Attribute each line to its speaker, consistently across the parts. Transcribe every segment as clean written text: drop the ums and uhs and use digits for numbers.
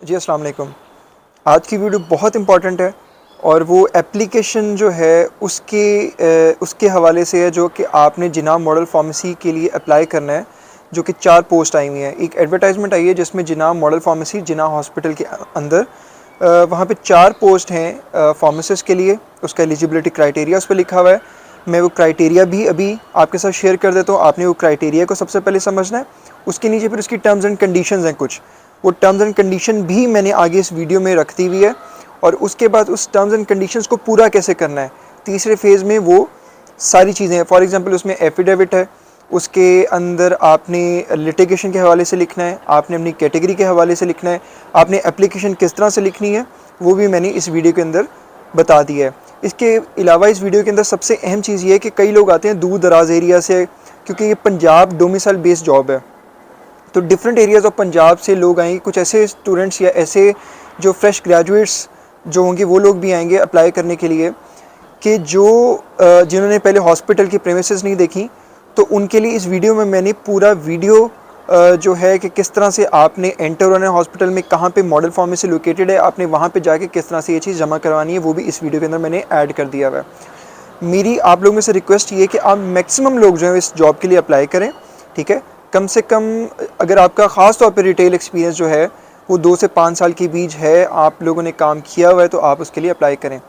Speaker 1: जी अस्सलाम वालेकुम। आज की वीडियो बहुत इम्पॉर्टेंट है और वो एप्लीकेशन जो है उसके हवाले से है जो कि आपने जिनाह मॉडल फार्मेसी के लिए अप्लाई करना है। जो कि 4 पोस्ट आई हुई हैं। एक एडवर्टाइजमेंट आई है जिसमें Jinnah model pharmacy Jinnah hospital के अंदर वहाँ पे 4 पोस्ट हैं फार्मासिस्ट के लिए। उसका एलिजिबिलिटी क्राइटेरिया उस पर लिखा हुआ है। मैं वो क्राइटेरिया भी अभी आपके साथ शेयर कर देता हूँ। आपने वो क्राइटेरिया को सबसे पहले समझना है। उसके नीचे फिर उसकी टर्म्स एंड कंडीशंस हैं कुछ। वो टर्म्स एंड कंडीशन भी मैंने आगे इस वीडियो में रख दी हुई है। और उसके बाद उस टर्म्स एंड कंडीशंस को पूरा कैसे करना है, तीसरे फेज़ में वो सारी चीज़ें हैं। फॉर एग्जांपल उसमें एफिडेविट है, उसके अंदर आपने लिटिगेशन के हवाले से लिखना है, आपने अपनी कैटेगरी के हवाले से लिखना है, आपने एप्लीकेशन किस तरह से लिखनी है वो भी मैंने इस वीडियो के अंदर बता दिया है। इसके अलावा इस वीडियो के अंदर सबसे अहम चीज़ ये है कि कई लोग आते हैं दूर दराज एरिया से, क्योंकि ये पंजाब डोमिसाइल बेस्ड जॉब है। तो डिफरेंट एरियाज़ ऑफ पंजाब से लोग आएंगे। कुछ ऐसे स्टूडेंट्स या ऐसे जो फ्रेश ग्रेजुएट्स जो होंगे वो लोग भी आएंगे अप्लाई करने के लिए, कि जो जिन्होंने पहले हॉस्पिटल की प्रेमिसेस नहीं देखी। तो उनके लिए इस वीडियो में मैंने पूरा वीडियो जो है कि किस तरह से आपने एंटर होना है हॉस्पिटल में, कहाँ पे मॉडल फार्मेसी लोकेटेड है, आपने वहाँ पे जाके किस तरह से ये चीज़ जमा करवानी है, वो भी इस वीडियो के अंदर मैंने ऐड कर दिया हुआ है। मेरी आप लोगों में से रिक्वेस्ट ये है कि आप मैक्सिमम लोग जो है इस जॉब के लिए अप्लाई करें, ठीक है। कम से कम अगर आपका ख़ास तौर पे रिटेल एक्सपीरियंस जो है वो 2 से 5 साल के बीच है, आप लोगों ने काम किया हुआ है, तो आप उसके लिए अप्लाई करें।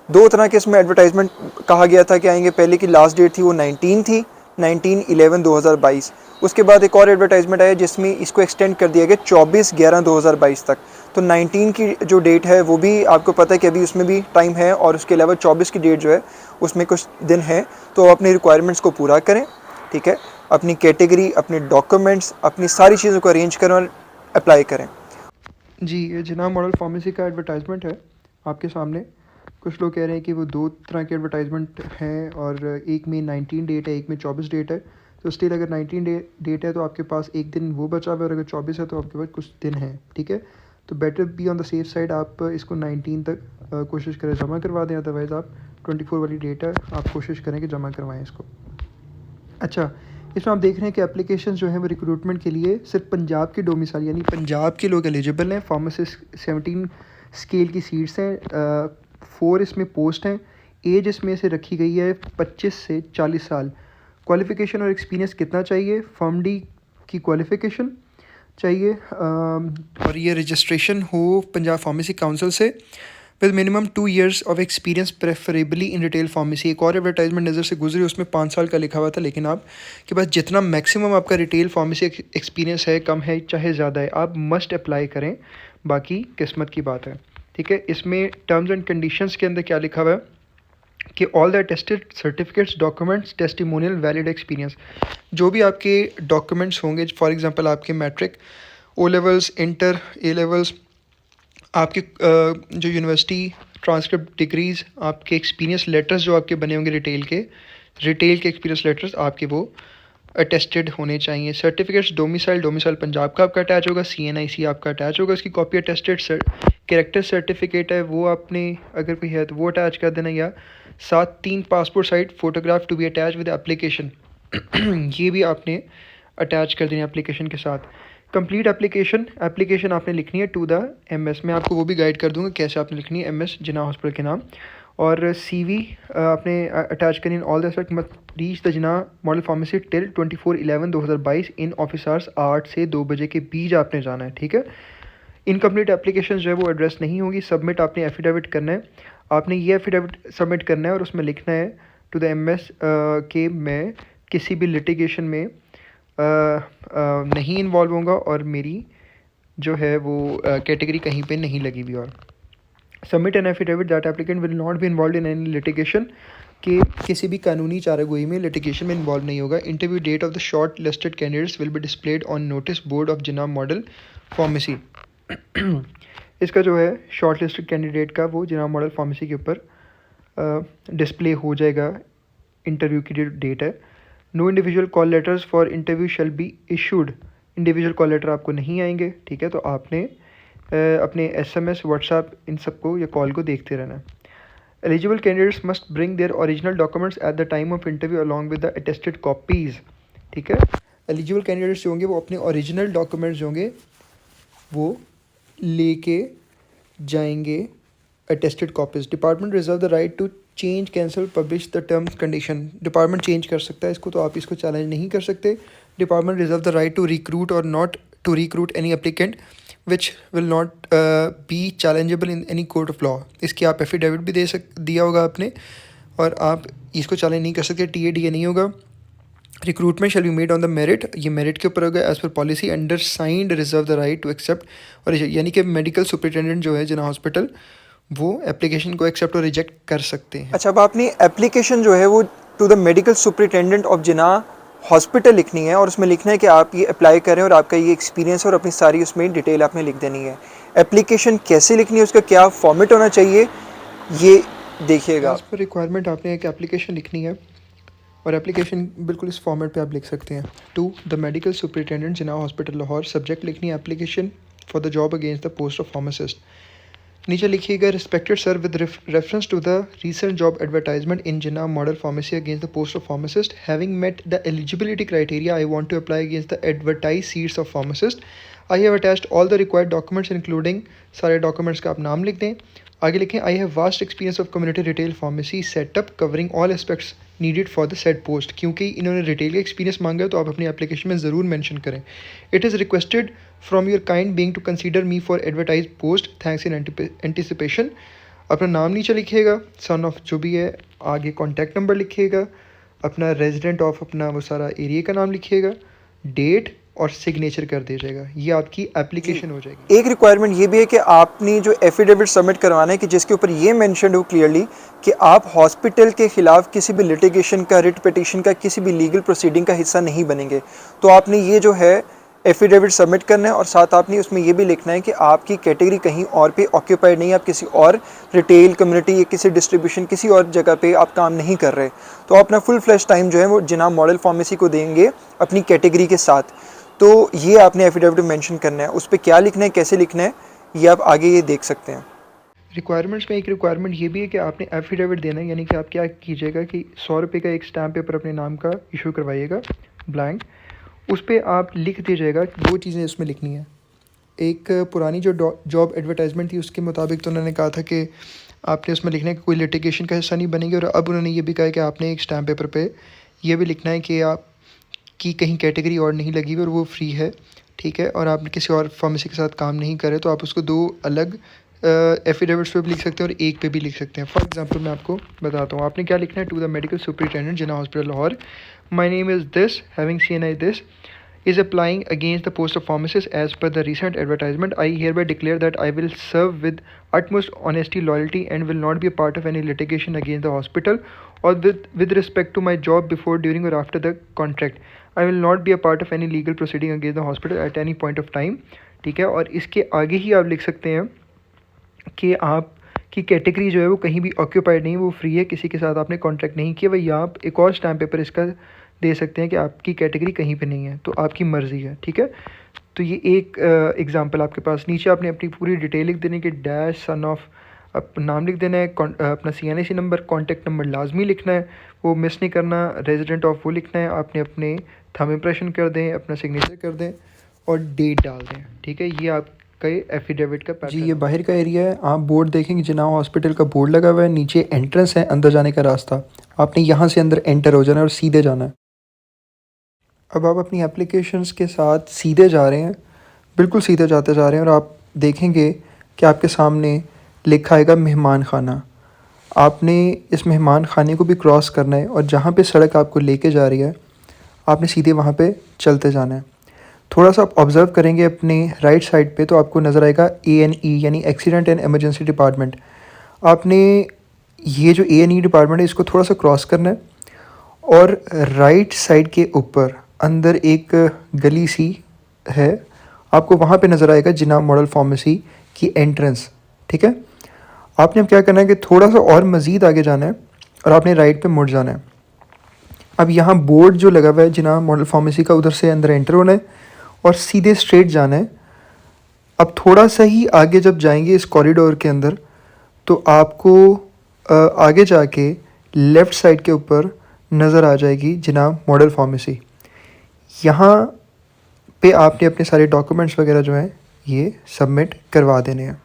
Speaker 1: 2 तरह के इसमें एडवर्टाइजमेंट कहा गया था कि आएंगे। पहले की लास्ट डेट थी वो 19 थी, 19/11/2022। उसके बाद एक और एडवर्टाइजमेंट आया जिसमें इसको एक्सटेंड कर दिया गया 24/11/2022 तक। तो 19 की जो डेट है वो भी आपको पता है कि अभी उसमें भी टाइम है, और उसके अलावा 24 की डेट जो है उसमें कुछ दिन है। तो अपनी रिक्वायरमेंट्स को पूरा करें, ठीक है। अपनी कैटेगरी, अपने डॉक्यूमेंट्स, अपनी सारी चीज़ों को अरेंज करें और अप्लाई करें। जी, ये जिनाह मॉडल फार्मेसी का एडवर्टाइजमेंट है आपके सामने। कुछ लोग कह रहे हैं कि वो 2 तरह के एडवर्टाइजमेंट हैं, और एक में 19 डेट है, एक में 24 डेट है। तो स्टिल अगर 19 डेट है तो आपके पास एक दिन वो बचा हुआ है, और अगर 24 है तो आपके पास कुछ दिन है, ठीक है। तो better be on the safe side, आप इसको 19 तक कोशिश करें जमा करवा दें। अदरवाइज़ आप 24 वाली डेट है, आप कोशिश करें कि जमा करवाएं इसको। अच्छा, इसमें आप देख रहे हैं कि एप्लीकेशन जो है वो रिक्रूटमेंट के लिए सिर्फ पंजाब के डोमिसाइल यानी पंजाब के लोग एलिजिबल हैं। फार्मासिस्ट 17 स्केल की सीट्स हैं, 4 इसमें पोस्ट हैं। एज इसमें से रखी गई है 25 से 40 साल। क्वालिफ़िकेशन और एक्सपीरियंस कितना चाहिए? फॉर्म डी की क्वालिफ़िकेशन चाहिए, और ये रजिस्ट्रेशन हो पंजाब फार्मेसी काउंसिल से with minimum 2 years of experience preferably in retail pharmacy. एक और एडवर्टाइजमेंट नज़र से गुजरी, उसमें 5 साल का लिखा हुआ था, लेकिन आप के पास जितना मैक्सिमम आपका रिटेल फार्मेसी एक्सपीरियंस है, कम है चाहे ज़्यादा है, आप मस्ट अप्लाई करें। बाकी किस्मत की बात है, ठीक है। इसमें टर्म्स एंड कंडीशंस के अंदर क्या लिखा हुआ है कि all the tested certificates, documents, testimonial, valid experience, जो भी आपके डॉक्यूमेंट्स होंगे, फॉर एग्जांपल आपके matric, O levels, inter, A levels, आपके जो यूनिवर्सिटी ट्रांसक्रिप्ट डिग्रीज़, आपके एक्सपीरियंस लेटर्स जो आपके बने होंगे रिटेल के एक्सपीरियंस लेटर्स आपके वो अटेस्टेड होने चाहिए। सर्टिफिकेट्स डोमिसाइल पंजाब का आपका अटैच होगा, CNIC आपका अटैच होगा, उसकी कॉपी अटेस्टेड। कैरेक्टर सर्टिफिकेट है वो आपने अगर कोई है तो वो अटैच कर देना, या 3 passport size photograph to be attach with application ये भी आपने अटैच कर देनी एप्लीकेशन के साथ। कंप्लीट एप्लीकेशन आपने लिखनी है टू द MS। मैं आपको वो भी गाइड कर दूंगा कैसे आपने लिखनी है, MS जिनाह हॉस्पिटल के नाम। और CV आपने अटैच करनी है। All the aspect must reach the Jinnah model pharmacy till 24/11/2022 in office hours 8 से 2 बजे के बीच आपने जाना है, ठीक है। इनकम्प्लीट एप्लीकेशन जो है वो एड्रेस नहीं होगी। सबमिट आपने एफिडेविट करना है। आपने ये एफिडेविट सबमिट करना है और उसमें लिखना है टू द MS कि मैं किसी भी लिटिगेशन में नहीं इन्वॉल्व होगा, और मेरी जो है वो कैटेगरी कहीं पे नहीं लगी हुई। और submit an affidavit that applicant will not be involve in any litigation, कि किसी भी कानूनी चारागोई में लिटिगेशन में इन्वॉल्व नहीं होगा। Interview date of the shortlisted candidates will be displayed on notice board of Jinnah model pharmacy. इसका जो है शॉर्ट लिस्टेड कैंडिडेट का वो जिनाह मॉडल फार्मेसी के ऊपर डिस्प्ले हो जाएगा। इंटरव्यू की जो डेट है। No individual call letters for interview shall be issued. Individual call letter आपको नहीं आएंगे, ठीक है। तो आपने अपने SMS, व्हाट्सएप इन सबको या कॉल को देखते रहना है। Eligible candidates must bring their original documents at the time of interview along with the attested copies, ठीक है। एलिजिबल कैंडिडेट्स जो होंगे वो अपने ओरिजिनल डॉक्यूमेंट्स जो होंगे वो लेके जाएंगे attested copies. Department reserve the right to change cancel publish the terms condition. Department change कर सकता है इसको, तो आप इसको चैलेंज नहीं कर सकते। Department reserve the right to recruit और not to recruit any applicant which will not be challengeable in any court of law. इसकी आप एफिडेविट भी दिया होगा आपने, और आप इसको चैलेंज नहीं कर सकते। TADA नहीं होगा। Recruitment shall be made on the merit, ये मेरिट के ऊपर होगा as per policy undersigned reserve the right to accept और यानी कि मेडिकल सुपरिटेंडेंट जो है जिना हॉस्पिटल, वो एप्लीकेशन को एक्सेप्ट और रिजेक्ट कर सकते हैं। अच्छा, अब आपने एप्लीकेशन जो है वो to the medical superintendent of Jinnah hospital लिखनी है और उसमें लिखना है कि आप ये अप्लाई करें और आपका ये एक्सपीरियंस और अपनी सारी उसमें डिटेल आपने लिख देनी है। एप्लीकेशन कैसे लिखनी है, उसका क्या फॉर्मेट होना चाहिए, ये देखिएगा। इस पर रिक्वायरमेंट आपने एक एप्लीकेशन लिखनी है और एप्लीकेशन बिल्कुल इस फॉर्मेट पे आप लिख सकते हैं। To the medical superintendent Jinnah hospital Lahore, subject लिखनी है application for the job against the post of pharmacist. नीचे लिखिएगा respected sir with reference to the recent job advertisement in Jinnah model pharmacy against the post of pharmacist, having met the eligibility criteria I want to apply against the advertise seats of pharmacist. I have attached all the required documents including, सारे documents का आप नाम लिख दें। आगे लिखें I have vast experience of community retail pharmacy setup covering all aspects needed for the set post. क्योंकि इन्होंने रिटेल का एक्सपीरियंस मांगा है तो आप अपनी एप्लीकेशन में ज़रूर मेंशन करें। It is requested from your kind being to consider me for advertise post, thanks in anticipation. अपना नाम नीचे लिखिएगा, सन ऑफ जो भी है, आगे कॉन्टैक्ट नंबर लिखिएगा, अपना रेजिडेंट ऑफ अपना वो सारा एरिया का नाम लिखिएगा, डेट और सिग्नेचर कर दीजिएगा। ये आपकी एप्लीकेशन हो जाएगी। एक रिक्वायरमेंट ये भी है कि आपने जो एफिडेविट सबमिट करवाना है कि जिसके ऊपर ये मेंशन हो क्लियरली कि आप हॉस्पिटल के ख़िलाफ़ किसी भी लिटिगेशन का, रिट पिटिशन का, किसी भी लीगल प्रोसीडिंग का हिस्सा नहीं बनेंगे। तो आपने ये जो है एफिडेविट सबमिट करना है और साथ आपने उसमें ये भी लिखना है कि आपकी कैटेगरी कहीं और पे ऑक्यूपाइड नहीं है, आप किसी और रिटेल कम्युनिटी या किसी डिस्ट्रीब्यूशन किसी और जगह पे आप काम नहीं कर रहे। तो अपना फुल फ्लैश टाइम जो है वो जिना मॉडल फार्मेसी को देंगे अपनी कैटेगरी के साथ। तो ये आपने एफिडेविट मेंशन करना है, उस पर क्या लिखना है, कैसे लिखना है, ये आप आगे ये देख सकते हैं। रिक्वायरमेंट्स में एक रिक्वायरमेंट ये भी है कि आपने एफिडेविट देना है, यानी कि आप क्या कीजिएगा कि 100 रुपये का एक स्टैम्प पेपर अपने नाम का इशू करवाइएगा ब्लैंक, उस पर आप लिख दीजिएगा। 2 चीज़ें उसमें लिखनी है। एक पुरानी जो जॉब एडवर्टाइजमेंट थी उसके मुताबिक तो उन्होंने कहा था कि आपने उसमें लिखना है कि कोई लिटिगेशन का हिस्सा नहीं बनेंगे, और अब उन्होंने ये भी कहा है कि आपने एक स्टैम्प पेपर पे ये भी लिखना है कि आप की कहीं कैटेगरी और नहीं लगी हुई और वो फ्री है, ठीक है, और आप किसी और फार्मेसी के साथ काम नहीं कर रहे, तो आप उसको 2 अलग एफिडेविट्स पे भी लिख सकते हैं और एक पे भी लिख सकते हैं। फॉर एग्जांपल मैं आपको बताता हूँ, आपने क्या लिखना है। To the medical superintendent Jinnah hospital Lahore, my name is this, having CNI this, is applying against the post of pharmacist as per the recent advertisement. I hereby declare that I will serve with utmost honesty, loyalty, and will not be a part of any litigation against the hospital or with respect to my job before, during, or after the contract. I will not be a part of any legal proceeding against the hospital at any point of time. ठीक है, और इसके आगे ही आप लिख सकते हैं कि आप की कैटेगरी जो है वो कहीं भी ऑक्यूपाइड नहीं, वो फ्री है, किसी के साथ आपने कॉन्ट्रैक्ट नहीं किया। वही आप एक और स्टैम्प पेपर इसका दे सकते हैं कि आपकी कैटेगरी कहीं पे नहीं है, तो आपकी मर्ज़ी है, ठीक है। तो ये एक एग्जांपल आपके पास। नीचे आपने अपनी पूरी डिटेल लिख देनी कि डैश सन ऑफ, नाम लिख देना है, अपना CNIC नंबर, कॉन्टैक्ट नंबर लाजमी लिखना है, वो मिस नहीं करना, रेजिडेंट ऑफ वो लिखना है, आपने अपने थंब इम्प्रेशन कर दें, अपना सिग्नेचर कर दें और डेट डाल दें, ठीक है। ये आपका एफिडेविट का पैटर्न। जी, ये बाहर का एरिया है, आप बोर्ड देखेंगे जिना हॉस्पिटल का बोर्ड लगा हुआ है, नीचे एंट्रेंस है, अंदर जाने का रास्ता, आपने यहाँ से अंदर एंटर हो जाना है और सीधे जाना है। अब आप अपनी एप्लीकेशंस के साथ सीधे जा रहे हैं, बिल्कुल सीधे जाते जा रहे हैं, और आप देखेंगे कि आपके सामने लिखा आएगा मेहमान खाना। आपने इस मेहमान खाने को भी क्रॉस करना है और जहाँ पे सड़क आपको लेके जा रही है आपने सीधे वहाँ पे चलते जाना है। थोड़ा सा आप ऑब्ज़र्व करेंगे अपने राइट साइड पे तो आपको नज़र आएगा A&E यानी एक्सीडेंट एंड एमरजेंसी डिपार्टमेंट। आपने ये जो A&E डिपार्टमेंट है इसको थोड़ा सा क्रॉस करना है और राइट साइड के ऊपर अंदर एक गली सी है, आपको वहाँ पे नज़र आएगा जिना मॉडल फार्मेसी की एंट्रेंस, ठीक है। आपने अब क्या करना है कि थोड़ा सा और मज़ीद आगे जाना है और आपने राइट पे मुड़ जाना है। अब यहाँ बोर्ड जो लगा हुआ है जिना मॉडल फार्मेसी का, उधर से अंदर एंटर होना है और सीधे स्ट्रेट जाना है। अब थोड़ा सा ही आगे जब जाएंगे इस कॉरिडोर के अंदर तो आपको आगे जाके लेफ़्ट साइड के ऊपर नज़र आ जाएगी जिना मॉडल फार्मेसी। यहाँ पे आपने अपने सारे डॉक्यूमेंट्स वगैरह जो हैं ये सबमिट करवा देने हैं।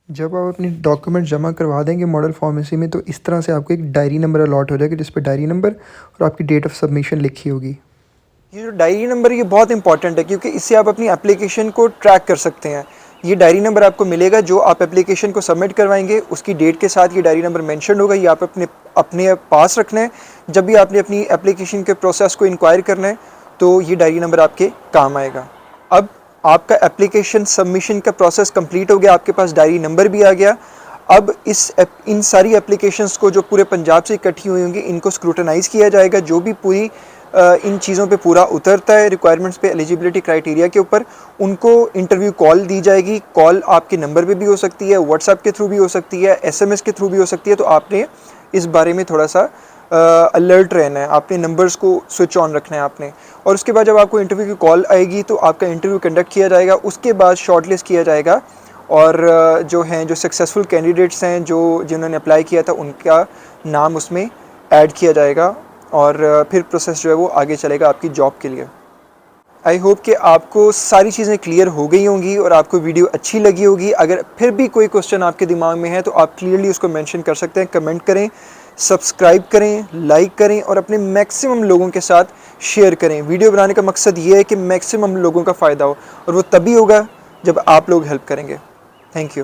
Speaker 1: जब आप अपनी डॉक्यूमेंट जमा करवा देंगे मॉडल फार्मेसी में, तो इस तरह से आपको एक डायरी नंबर अलॉट हो जाएगा, जिस पर डायरी नंबर और आपकी डेट ऑफ सबमिशन लिखी होगी। ये जो डायरी नंबर ये बहुत इंपॉर्टेंट है, क्योंकि इससे आप अपनी एप्लीकेशन को ट्रैक कर सकते हैं। ये डायरी नंबर आपको मिलेगा जो आप एप्लीकेशन को सबमिट करवाएंगे, उसकी डेट के साथ ये डायरी नंबर मेंशन होगा। ये आप अपने अपने पास रखना है। जब भी आपने अपनी एप्लीकेशन के प्रोसेस को इंक्वायर करना है, तो ये डायरी नंबर आपके काम आएगा। अब आपका एप्लीकेशन सबमिशन का प्रोसेस कंप्लीट हो गया, आपके पास डायरी नंबर भी आ गया। अब इन सारी एप्लीकेशंस को जो पूरे पंजाब से इकट्ठी हुई होंगी, इनको स्क्रूटनाइज़ किया जाएगा। जो भी पूरी इन चीज़ों पे पूरा उतरता है, रिक्वायरमेंट्स पे, एलिजिबिलिटी क्राइटेरिया के ऊपर, उनको इंटरव्यू कॉल दी जाएगी। कॉल आपके नंबर पे भी हो सकती है, व्हाट्सएप के थ्रू भी हो सकती है, एसएमएस के थ्रू भी हो सकती है। तो आपने इस बारे में थोड़ा सा अलर्ट रहना है, आपने नंबर्स को स्विच ऑन रखना है आपने। और उसके बाद जब आपको इंटरव्यू की कॉल आएगी, तो आपका इंटरव्यू कंडक्ट किया जाएगा। उसके बाद शॉर्टलिस्ट किया जाएगा, और जो सक्सेसफुल कैंडिडेट्स हैं, जिन्होंने अप्लाई किया था, उनका नाम उसमें ऐड किया जाएगा, और फिर प्रोसेस जो है वो आगे चलेगा आपकी जॉब के लिए। आई होप कि आपको सारी चीज़ें क्लियर हो गई होंगी और आपको वीडियो अच्छी लगी होगी। अगर फिर भी कोई क्वेश्चन आपके दिमाग में है, तो आप क्लियरली उसको मेंशन कर सकते हैं, कमेंट करें, सब्सक्राइब करें, लाइक करें और अपने मैक्सिमम लोगों के साथ शेयर करें। वीडियो बनाने का मकसद ये है कि मैक्सिमम लोगों का फ़ायदा हो, और वो तभी होगा जब आप लोग हेल्प करेंगे। Thank you.